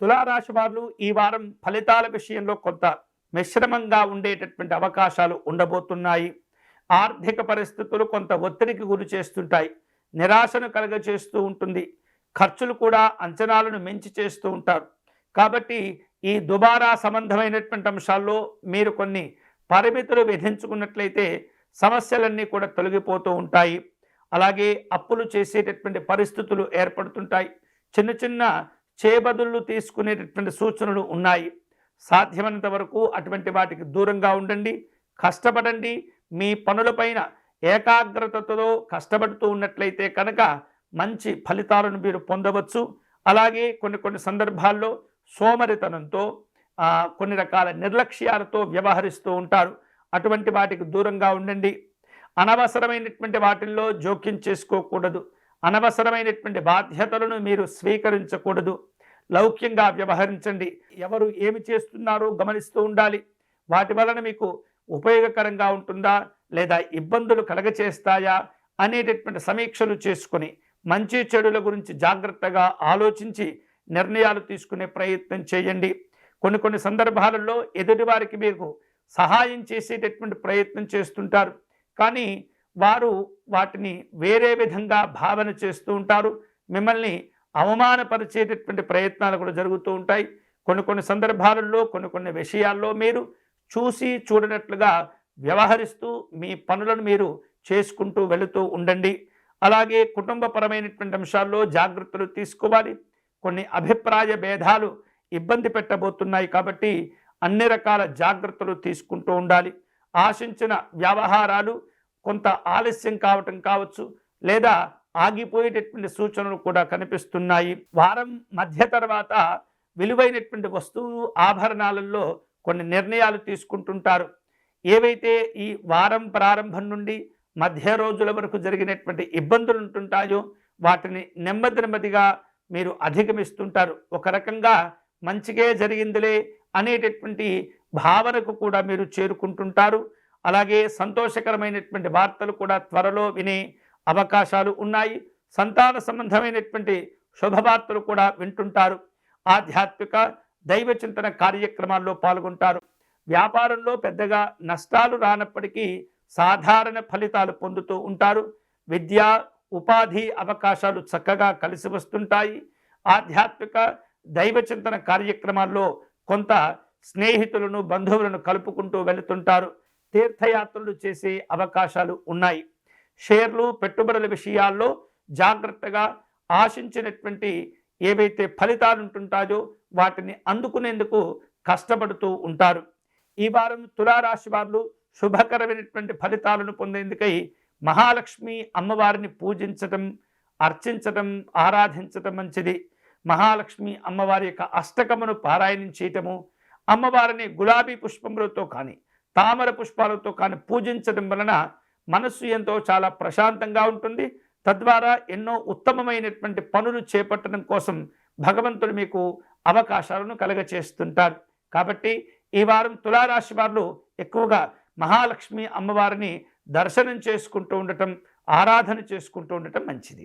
తులారాశి వారు ఈ వారం ఫలితాల విషయంలో కొంత మిశ్రమంగా ఉండేటటువంటి అవకాశాలు ఉండబోతున్నాయి. ఆర్థిక పరిస్థితులు కొంత ఒత్తిడికి గురి చేస్తుంటాయి. నిరాశను కలుగజేస్తూ ఉంటుంది. ఖర్చులు కూడా అంచనాలను మించి చేస్తూ ఉంటారు. కాబట్టి ఈ దుబారా సంబంధమైనటువంటి అంశాల్లో మీరు కొన్ని పరిమితులు విధించుకున్నట్లయితే సమస్యలన్నీ కూడా తొలగిపోతూ ఉంటాయి. అలాగే అప్పులు చేసేటటువంటి పరిస్థితులు ఏర్పడుతుంటాయి. చిన్న చిన్న చేబదుళ్ళు తీసుకునేటటువంటి సూచనలు ఉన్నాయి. సాధ్యమైనంత వరకు అటువంటి వాటికి దూరంగా ఉండండి. కష్టపడండి. మీ పనులపైన ఏకాగ్రతతో కష్టపడుతూ ఉన్నట్లయితే కనుక మంచి ఫలితాలను మీరు పొందవచ్చు. అలాగే కొన్ని సందర్భాల్లో సోమరితనంతో కొన్ని రకాల నిర్లక్ష్యాలతో వ్యవహరిస్తూ ఉంటారు. అటువంటి వాటికి దూరంగా ఉండండి. అనవసరమైనటువంటి వాటిల్లో జోక్యం చేసుకోకూడదు. అనవసరమైనటువంటి బాధ్యతలను మీరు స్వీకరించకూడదు. లౌక్యంగా వ్యవహరించండి. ఎవరు ఏమి చేస్తున్నారో గమనిస్తూ ఉండాలి. వాటి వలన మీకు ఉపయోగకరంగా ఉంటుందా లేదా ఇబ్బందులు కలగచేస్తాయా అనేటటువంటి సమీక్షలు చేసుకొని మంచి చెడుల గురించి జాగ్రత్తగా ఆలోచించి నిర్ణయాలు తీసుకునే ప్రయత్నం చేయండి. కొన్ని సందర్భాలలో ఎదుటివారికి మీకు సహాయం చేసేటటువంటి ప్రయత్నం చేస్తుంటారు. కానీ వారు వాటిని వేరే విధంగా భావన చేస్తూ ఉంటారు. మిమ్మల్ని అవమానపరిచేటటువంటి ప్రయత్నాలు కూడా జరుగుతూ ఉంటాయి. కొన్ని సందర్భాలలో కొన్ని విషయాల్లో మీరు చూసి చూడనట్లుగా వ్యవహరిస్తూ మీ పనులను మీరు చేసుకుంటూ వెళుతూ ఉండండి. అలాగే కుటుంబపరమైనటువంటి అంశాల్లో జాగ్రత్తలు తీసుకోవాలి. కొన్ని అభిప్రాయ భేదాలు ఇబ్బంది పెట్టబోతున్నాయి. కాబట్టి అన్ని రకాల జాగ్రత్తలు తీసుకుంటూ ఉండాలి. ఆశించిన వ్యవహారాలు కొంత ఆలస్యం కావటం కావచ్చు, లేదా ఆగిపోయేటటువంటి సూచనలు కూడా కనిపిస్తున్నాయి. వారం మధ్య తర్వాత విలువైనటువంటి వస్తువులు ఆభరణాలలో కొన్ని నిర్ణయాలు తీసుకుంటుంటారు. ఏవైతే ఈ వారం ప్రారంభం నుండి మధ్య రోజుల వరకు జరిగినటువంటి ఇబ్బందులు ఉంటుంటాయో వాటిని నెమ్మదిగా మీరు అధిగమిస్తుంటారు. ఒక రకంగా మంచిగే జరిగిందిలే అనేటటువంటి భావనకు కూడా మీరు చేరుకుంటుంటారు. అలాగే సంతోషకరమైనటువంటి వార్తలు కూడా త్వరలో వినే అవకాశాలు ఉన్నాయి. సంతాన సంబంధమైనటువంటి శుభవార్తలు కూడా వింటుంటారు. ఆధ్యాత్మిక దైవ చింతన కార్యక్రమాల్లో పాల్గొంటారు. వ్యాపారంలో పెద్దగా నష్టాలు రానప్పటికీ సాధారణ ఫలితాలు పొందుతూ ఉంటారు. విద్యా ఉపాధి అవకాశాలు చక్కగా కలిసి వస్తుంటాయి. ఆధ్యాత్మిక దైవ చింతన కార్యక్రమాల్లో కొంత స్నేహితులను బంధువులను కలుపుకుంటూ వెళుతుంటారు. తీర్థయాత్రలు చేసే అవకాశాలు ఉన్నాయి. షేర్లు పెట్టుబడుల విషయాల్లో జాగ్రత్తగా ఆశించినటువంటి ఏవైతే ఫలితాలు ఉంటుంటాయో వాటిని అందుకునేందుకు కష్టపడుతూ ఉంటారు. ఈ వారం తులారాశి వారు శుభకరమైనటువంటి ఫలితాలను పొందేందుకై మహాలక్ష్మి అమ్మవారిని పూజించటం, అర్చించటం, ఆరాధించటం మంచిది. మహాలక్ష్మి అమ్మవారి యొక్క అష్టకమును పారాయణం చేయటము, అమ్మవారిని గులాబీ పుష్పములతో కానీ తామర పుష్పాలతో కానీ పూజించడం వలన మనస్సు ఎంతో చాలా ప్రశాంతంగా ఉంటుంది. తద్వారా ఎన్నో ఉత్తమమైనటువంటి పనులు చేపట్టడం కోసం భగవంతుడు మీకు అవకాశాలను కలగచేస్తుంటారు. కాబట్టి ఈ వారం తులారాశి వారు ఎక్కువగా మహాలక్ష్మి అమ్మవారిని దర్శనం చేసుకుంటూ ఉండటం, ఆరాధన చేసుకుంటూ ఉండటం మంచిది.